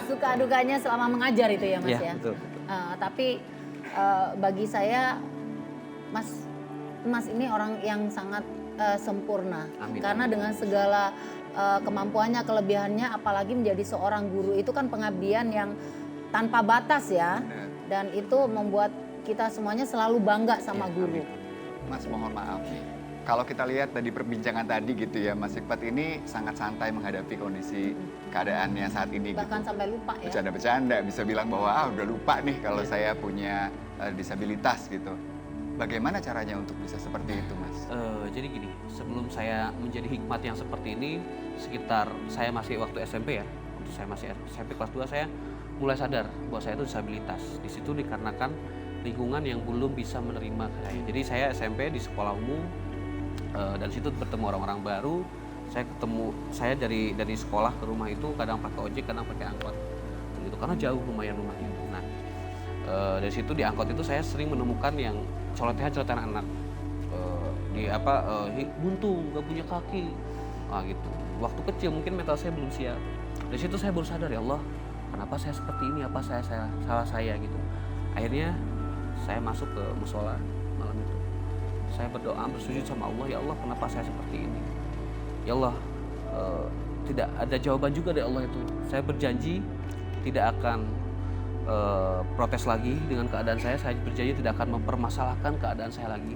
suka dukanya selama mengajar itu ya Mas ya. Betul. Tapi bagi saya Mas ini orang yang sangat sempurna. Amin. Karena dengan segala kemampuannya, kelebihannya, apalagi menjadi seorang guru itu kan pengabdian yang tanpa batas ya. Dan itu membuat kita semuanya selalu bangga sama guru. Mas mohon maaf nih, kalau kita lihat dari perbincangan tadi gitu ya, Mas Hikmat ini sangat santai menghadapi kondisi keadaannya saat ini. Bahkan gitu. sampai lupa ya. Bercanda-bercanda, bisa bilang bahwa udah lupa nih kalau saya punya disabilitas gitu. Bagaimana caranya untuk bisa seperti itu, Mas? Jadi gini, sebelum saya menjadi hikmat yang seperti ini, sekitar saya masih waktu SMP ya, waktu saya masih SMP kelas 2 saya mulai sadar bahwa saya itu disabilitas. Di situ dikarenakan lingkungan yang belum bisa menerima saya. Jadi saya SMP di sekolah umum, dan situ bertemu orang-orang baru. Saya dari sekolah ke rumah itu kadang pakai ojek, kadang pakai angkot, gitu karena jauh lumayan rumahnya. Nah, dari situ di angkot itu saya sering menemukan yang coletan anak, buntung, gak punya kaki, gitu. Waktu kecil mungkin mental saya belum siap. Dari situ saya baru sadar, ya Allah, kenapa saya seperti ini? Apa salah saya gitu? Akhirnya saya masuk ke musola malam itu. Saya berdoa, bersujud sama Allah, ya Allah, kenapa saya seperti ini? Ya Allah, tidak ada jawaban juga dari Allah itu. Saya berjanji tidak akan protes lagi dengan keadaan saya berjanji tidak akan mempermasalahkan keadaan saya lagi.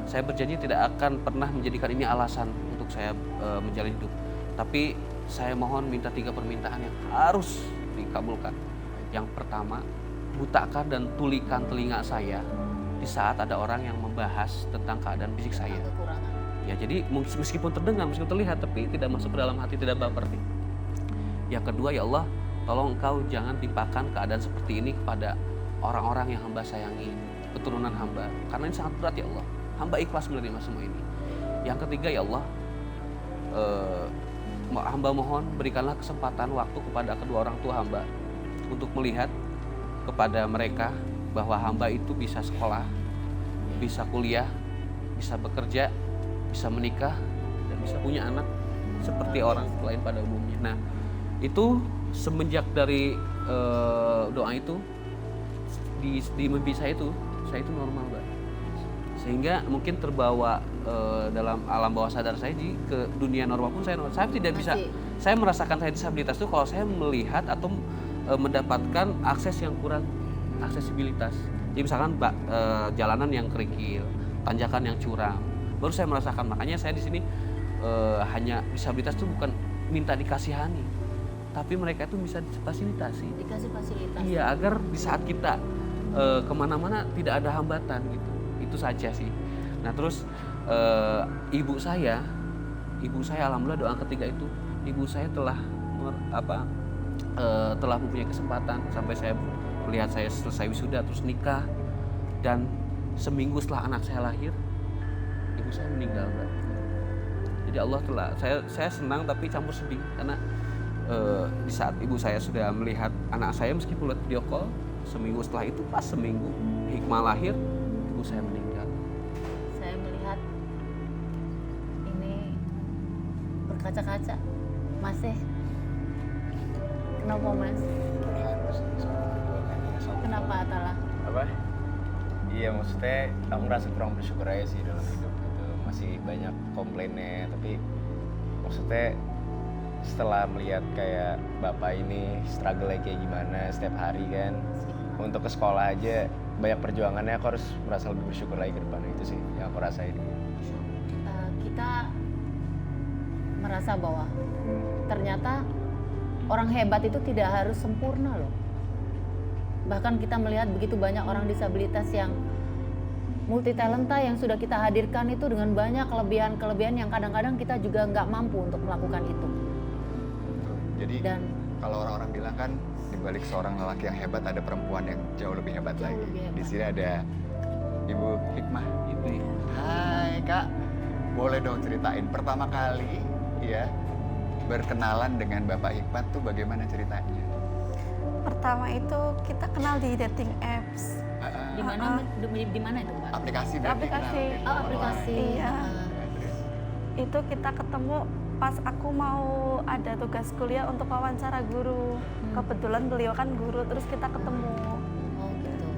Saya berjanji tidak akan pernah menjadikan ini alasan untuk saya menjalani hidup. Tapi saya mohon minta 3 permintaan yang harus dikabulkan. Yang pertama, butakan dan tulikan telinga saya di saat ada orang yang membahas tentang keadaan fisik saya. Ya, jadi meskipun terdengar, meskipun terlihat, tapi tidak masuk ke dalam hati, tidak baper. Yang kedua, ya Allah, tolong Engkau jangan timpakan keadaan seperti ini kepada orang-orang yang hamba sayangi, keturunan hamba. Karena ini sangat berat ya Allah. Hamba ikhlas menerima semua ini. Yang ketiga, ya Allah, hamba mohon berikanlah kesempatan waktu kepada kedua orang tua hamba untuk melihat kepada mereka bahwa hamba itu bisa sekolah, bisa kuliah, bisa bekerja, bisa menikah, dan bisa punya anak seperti orang lain pada umumnya. Nah, itu semenjak dari doa itu di mimpi saya itu normal, Mbak. Sehingga mungkin terbawa dalam alam bawah sadar saya ke dunia normal pun saya tidak bisa. Saya merasakan saya disabilitas itu kalau saya melihat atau mendapatkan akses yang kurang aksesibilitas. Jadi misalkan jalanan yang kerikil, tanjakan yang curam, baru saya merasakan. Makanya saya di sini hanya disabilitas itu bukan minta dikasihani, tapi mereka itu bisa difasilitasi. Dikasih fasilitas. Iya, agar di saat kita kemana-mana tidak ada hambatan gitu. Itu saja sih. Nah terus ibu saya alhamdulillah doa ketiga itu, ibu saya telah mempunyai kesempatan sampai saya melihat saya selesai wisuda terus nikah, dan seminggu setelah anak saya lahir ibu saya meninggal, Mbak. Jadi Allah telah, saya senang tapi campur sedih karena di saat ibu saya sudah melihat anak saya meskipun lewat video call, seminggu setelah itu pas seminggu Hikmah lahir, ibu saya meninggal. Saya melihat ini berkaca-kaca, Masih. Kenapa Mas? Kenapa Atala? Apa? Iya, maksudnya aku merasa kurang bersyukur aja sih dalam hidup gitu. Masih banyak komplainnya, tapi maksudnya setelah melihat kayak bapak ini struggle kayak gimana setiap hari kan, untuk ke sekolah aja banyak perjuangannya, aku harus merasa lebih bersyukur lagi ke depan. Itu sih yang aku rasain. Kita merasa bahwa ternyata orang hebat itu tidak harus sempurna loh. Bahkan kita melihat begitu banyak orang disabilitas yang multi talenta yang sudah kita hadirkan itu dengan banyak kelebihan-kelebihan yang kadang-kadang kita juga nggak mampu untuk melakukan itu. Jadi kalau orang-orang bilang kan di balik seorang lelaki yang hebat ada perempuan yang jauh lebih hebat lagi. Di sini ada Ibu Hikmah. Hai Kak, boleh dong ceritain pertama kali ya berkenalan dengan Bapak Hikmat tuh bagaimana ceritanya? Pertama itu kita kenal di dating apps. Di mana itu, Mbak? Aplikasi. Aplikasi. Oh, aplikasi. Iya. Itu kita ketemu pas aku mau ada tugas kuliah untuk wawancara guru. Kebetulan beliau kan guru, terus kita ketemu. Oh gitu.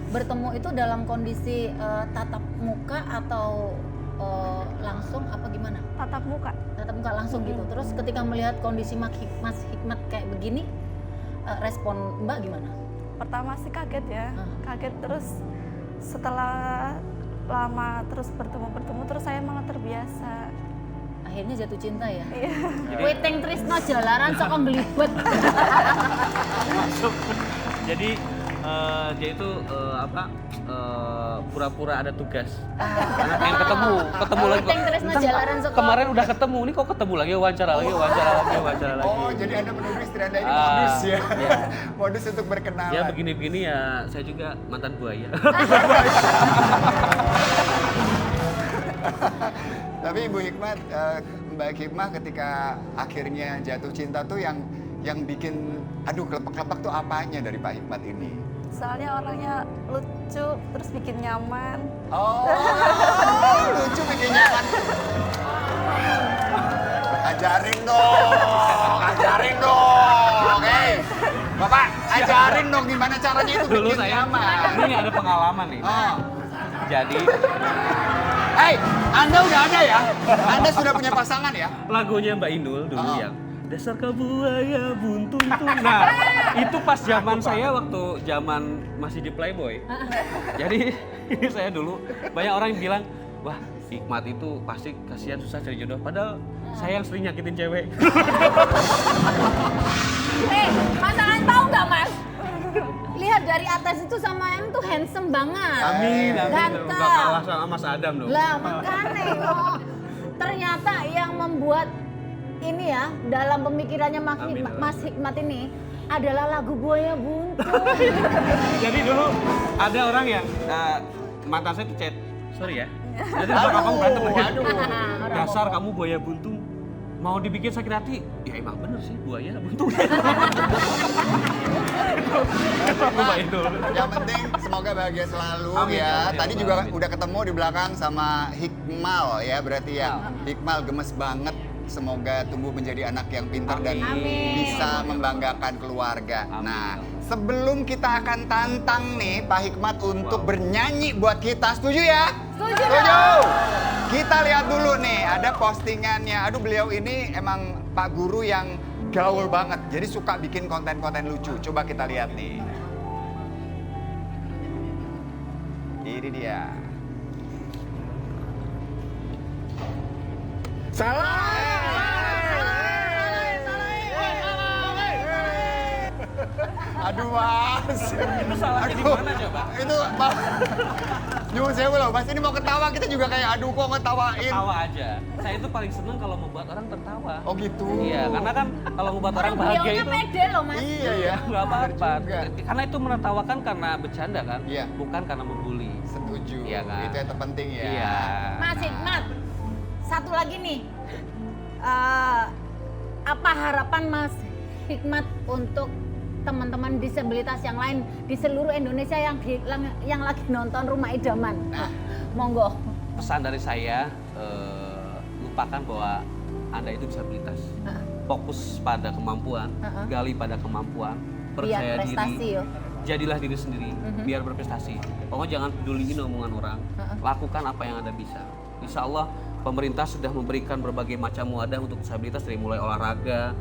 Bertemu itu dalam kondisi tatap muka atau langsung apa gimana? Tatap muka. Tatap muka langsung gitu. Terus ketika melihat kondisi Mas Hikmat kayak begini, respon Mbak gimana? Pertama sih kaget ya, kaget, terus setelah lama terus bertemu terus saya malah terbiasa. Akhirnya jatuh cinta ya? Iya. Weteng tresno jalaran saka nglibet. Masuk. Jadi dia itu pura-pura ada tugas. Karena pengen ketemu lagi. Weteng tresno jalaran saka. Kemarin udah ketemu, ini kok ketemu lagi, wawancara lagi. Oh, jadi Anda menuduh istri Anda ini modus ya? Iya. Modus untuk berkenalan. Ya begini-begini ya, saya juga mantan buaya. Tapi Ibu Hikmat, Mbak Hikmah ketika akhirnya jatuh cinta tuh yang bikin aduh kelepek-kelepek tuh apanya dari Pak Hikmat ini? Soalnya orangnya lucu, terus bikin nyaman. Oh, lucu bikin nyaman. Ajarin dong. Hei, Bapak, ajarin dong gimana caranya itu Dulu bikin saya, nyaman. ini ada pengalaman nih. Oh. Jadi Hei, Anda udah ada ya? Anda sudah punya pasangan ya? lagunya Mbak Inul dulu yang dasar buaya buntung. Nah, itu pas zaman saya waktu zaman masih di Playboy. Jadi ini saya dulu banyak orang yang bilang, wah Hikmat itu pasti kasihan susah cari jodoh. Padahal saya yang sering nyakitin cewek. Mas Alan tahu nggak Mas? Lihat dari atas itu sama em tuh handsome banget. Amin. Ganteng. Gak kalah sama Mas Adam dong. Lah makanya ternyata yang membuat ini ya dalam pemikirannya Mas Hikmat ini adalah lagu Buaya Buntung. Jadi dulu ada orang yang mantan saya tuh chat, sorry ya. Jadi bakal kamu berantem lagi. Dasar kamu buaya buntung. Mau dibikin sakit hati, ya emang bener sih buaya buntung. Yang penting semoga bahagia selalu. Amin, ya. amin, Tadi amin, juga amin. udah ketemu di belakang sama Hikmal ya, berarti ya. Hikmal gemes banget. Semoga tumbuh menjadi anak yang pintar dan bisa membanggakan keluarga. Amin. Nah, sebelum kita akan tantang nih Pak Hikmat untuk bernyanyi buat kita, setuju ya? Setuju. Kita lihat dulu nih, ada postingannya. Aduh, beliau ini emang Pak Guru yang gaul banget. Jadi suka bikin konten-konten lucu. Coba kita lihat nih. Ini dia. Aduh Mas. Itu salahnya di mana coba? Itu Mas. Nyuwun sewu loh, Mas ini mau ketawa kita juga kayak aduh kok ngetawain. Tawa aja. Saya itu paling seneng kalau membuat orang tertawa. Oh gitu. Iya, karena kan kalau membuat orang bahagia itu pede loh Mas. Iya ya. nggak apa-apa. Bener juga. Karena itu menertawakan karena bercanda kan, Iya. bukan karena membuli. Setuju. Iya kan? Itu yang terpenting ya. Iya. Mas Hikmat, satu lagi nih. Apa harapan Mas Hikmat untuk teman-teman disabilitas yang lain di seluruh Indonesia yang lagi nonton Rumah Idaman? Nah. Monggo. Pesan dari saya, lupakan bahwa Anda itu disabilitas. Fokus pada kemampuan, gali pada kemampuan, percaya prestasi, diri, yo. jadilah diri sendiri, biar berprestasi. Pokoknya jangan peduliin omongan orang, lakukan apa yang Anda bisa. Insya Allah pemerintah sudah memberikan berbagai macam wadah untuk disabilitas dari mulai olahraga,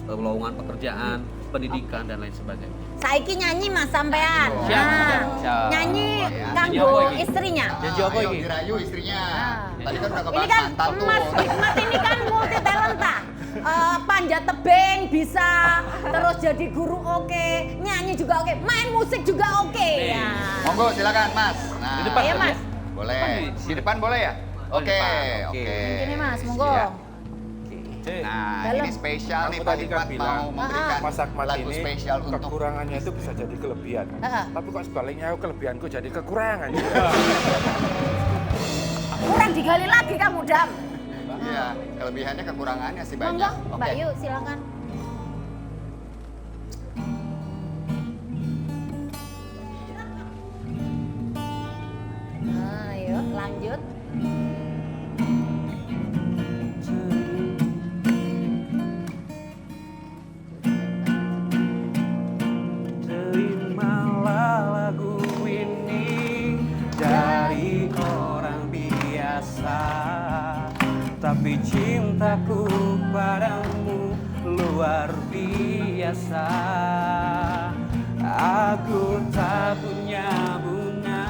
lowongan pekerjaan, pendidikan dan lain sebagainya. Saiki nyanyi Mas sampean. Siap. Nyanyi Ya. kanggo Nyanyi apa iki? istrinya. Janji apa ayo ini? dirayu istrinya. Nah. Tadi kan udah Ini ngebahas kan mantan tuh. Mas Hikmat ini kan multi talenta. Panjat tebing bisa, terus jadi guru oke, nyanyi juga oke, main musik juga oke. Ya. Monggo silakan Mas. Nah, Di depan Iya, tadi Mas. ya? boleh. Depan Di depan boleh ya? Oh, di Oke, depan, oke. oke. Ini Mas, monggo. Siap. Oke. Nah, Dalam. ini spesial nih Aku Pak tadi kan Hikmat bilang, mau memberikan Mas Akmal lagu ini spesial untuk kekurangannya itu bisa jadi kelebihan. Tapi kok sebaliknya aku kelebihanku jadi kekurangan. Kurang digali lagi kamu, Dam. Iya, kelebihannya kekurangannya sih Monggo, banyak. Mbak Yu silakan. Nah, yuk lanjut. cintaku padamu luar biasa. Aku tak punya bunga,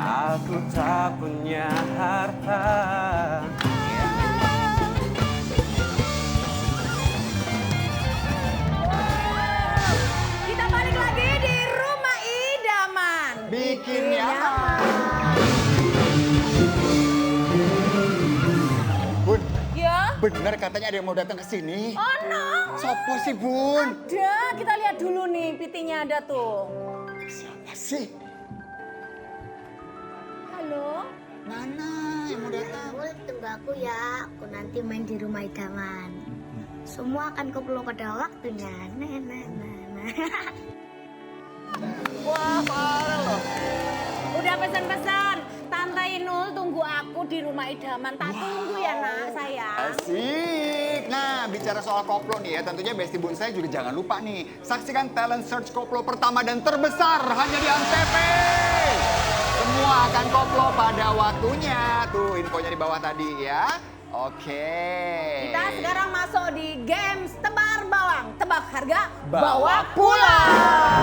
aku tak punya harta. Kita balik lagi di Rumah Idaman. Bikin nyaman. Bun, Ya? bener katanya ada yang mau datang ke sini. Oh no. Sopo sih, Bun? Ada, kita lihat dulu nih, pitinya ada tuh. Siapa sih? Halo? Mana yang mau datang? Kamu tunggu aku ya, aku nanti main di Rumah Idaman. Semua akan kumpul pada waktunya. Wah, parah loh. Udah pesan-pesan. Tante Inul tunggu aku di Rumah Idaman. Tak tunggu ya nak, sayang. Asik. Nah, bicara soal koplo nih ya, tentunya Besti Bun saya juga jangan lupa nih. Saksikan talent search koplo pertama dan terbesar hanya di Antv. Semua akan koplo pada waktunya. Tuh infonya di bawah tadi ya. Oke. Kita sekarang masuk di games tebar bawang. Tebak harga, bawa pulang.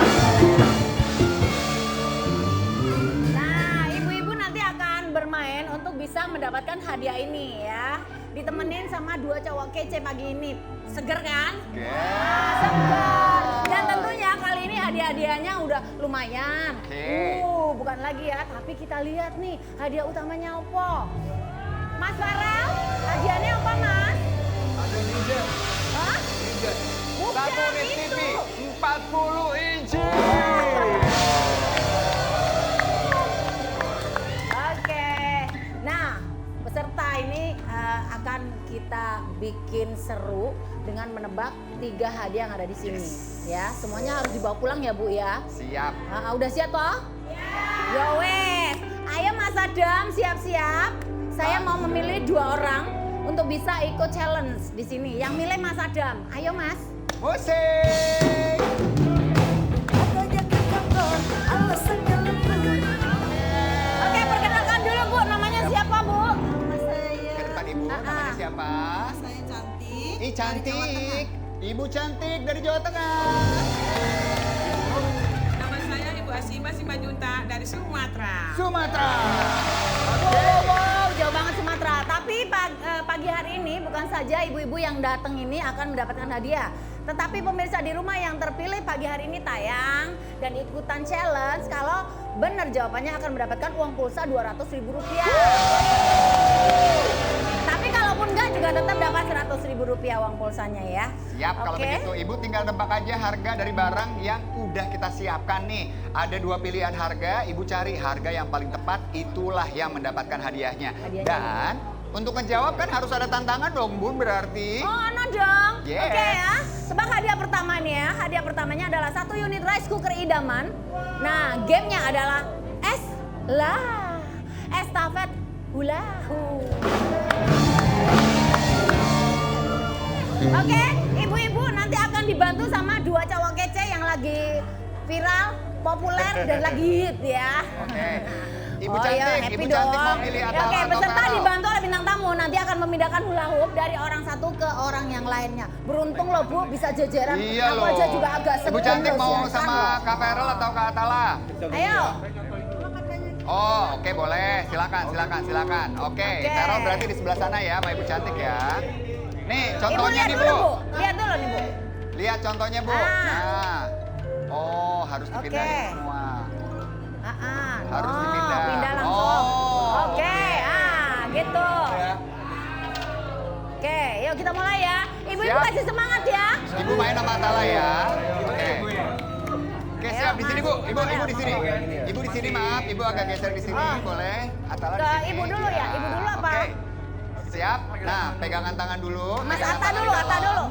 Nah, ibu-ibu nanti akan bermain untuk bisa mendapatkan hadiah ini ya. Ditemenin sama 2 cowok kece pagi ini. Seger kan? Oke. Seger. Dan tentunya kali ini hadiah-hadiahnya udah lumayan. Oke. Bukan lagi ya, tapi kita lihat nih hadiah utamanya apa. Mas Farel, hadiahnya apa Mas? Ada ninja. Hah? Ninja. Bukan Satu unit itu. TV 40 inci. Oke. Nah, peserta ini akan kita bikin seru dengan menebak 3 hadiah yang ada di sini. Ya, semuanya harus dibawa pulang ya Bu ya. Siap. Udah siap toh? Ya wes. Ayo Mas Adam siap-siap. Saya mau memilih 2 orang untuk bisa ikut challenge di sini. Yang milih Mas Adam. Ayo Mas. Musik. Oke, perkenalkan dulu Bu. Namanya siapa Bu? Ke depan Ibu, namanya siapa? Saya cantik. Ih cantik. Ibu cantik dari Jawa Tengah. Nama saya Ibu Asiba Simanjunta dari Sumatera. Sumatera. Wow, jauh banget Sumatera. Tapi pagi hari ini bukan saja ibu-ibu yang datang ini akan mendapatkan hadiah. Tetapi pemirsa di rumah yang terpilih pagi hari ini tayang dan ikutan challenge. Kalau benar jawabannya akan mendapatkan uang pulsa Rp200.000. Tapi kalaupun enggak juga tetap dapat Rp100.000 uang pulsanya ya. Siap, kalau Oke. begitu Ibu tinggal nebak aja harga dari barang yang udah kita siapkan nih. Ada 2 pilihan harga, Ibu cari harga yang paling tepat, itulah yang mendapatkan hadiahnya. Hadiahnya. Dan untuk menjawab kan harus ada tantangan dong Bun, berarti. Oh, no dong. Yes. Oke ya. Tebak hadiah pertama nih ya. Hadiah pertamanya adalah 1 unit rice cooker idaman. Nah, gamenya adalah estafet hula hoop. Oke, ibu-ibu nanti akan dibantu sama 2 cowok kece yang lagi viral, populer dan lagi hit ya. Oke. Ibu Oh cantik, iya, happy Ibu dong. cantik mau pilih Atala Oke, atau peserta Farel? dibantu oleh bintang tamu. Nanti akan memindahkan hula hoop dari orang satu ke orang yang lainnya. Beruntung loh Bu, bisa jejeran. Iya Aku loh. aja juga agak Ibu segan cantik loh, mau siasan sama loh. Kak Farel atau Kak Atala? Ayo. Oh, oke boleh. Silakan. Oke, Oke. Farel berarti di sebelah sana ya, sama Ibu cantik ya. Nih, Ibu contohnya lihat nih, dulu Bu. Bu. Lihat dulu nih Bu. Lihat contohnya, Bu. Ah. Nah. Oh, harus dipindahin Oke. semua. Harus Oh, dipindah. pindah langsung. Oh. Oke, gitu. Oke, yuk kita mulai ya. Ibu-ibu Siap. kasih semangat ya. Ibu main sama Atala ya. Oke. Oke, Ayo, siap di sini, Bu. Mas. Ibu di sini. Ibu di sini, maaf. Ibu agak geser di sini, Oh. boleh? Atala di Ke sini. ibu dulu ya? Ibu dulu apa? Oke. Siap. Nah, pegangan tangan dulu. Mas pegangan Atta tangan dulu, di Atta dalam. dulu.